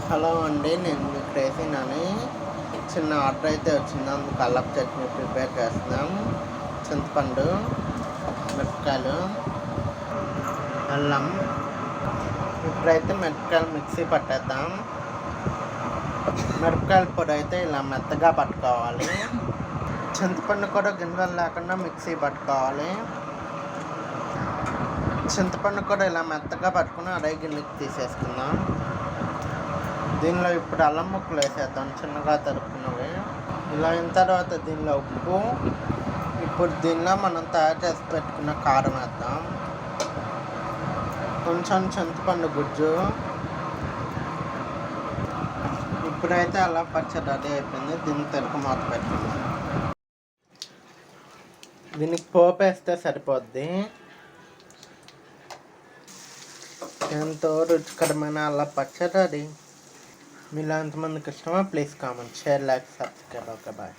Hello అండి, నేను మీ క్రేజీనని. చిన్న ఆర్డర్ అయితే వచ్చింది. అందుకు అల్లం చట్నీ ప్రిపేర్ చేస్తున్నాం. చింతపండు, మిరపకాయలు, అల్లం. ఇప్పుడైతే మిరపకాయలు మిక్సీ పట్టేద్దాం. మిరపకాయల పొడి అయితే ఇలా మెత్తగా పట్టుకోవాలి. చింతపండు కూడా గింజలు లేకుండా మిక్సీ పట్టుకోవాలి. చింతపండు కూడా ఇలా మెత్తగా పట్టుకుని అదే గిన్నెకి తీసేసుకుందాం. దీనిలో ఇప్పుడు అల్లం ముక్కలు వేసేద్దాం, చిన్నగా తరుపుకున్నవి. ఇలా అయిన తర్వాత దీనిలో ఉప్పు. ఇప్పుడు దీనిలో మనం తయారు చేసి పెట్టుకున్న కారం వేద్దాం. కొంచెం చింతపండు గుజ్జు. ఇప్పుడైతే అలా పచ్చడి రెడీ అయిపోయింది. దీన్ని తరుపు మూత పెట్టుకుందాం. దీనికి పోపు వేస్తే సరిపోద్ది. ఎంతో రుచికరమైన అల్లం పచ్చడి రెడీ. మీలో ఎంతమందికి ఇష్టమో please comment, share, like, subscribe. Okay, bye.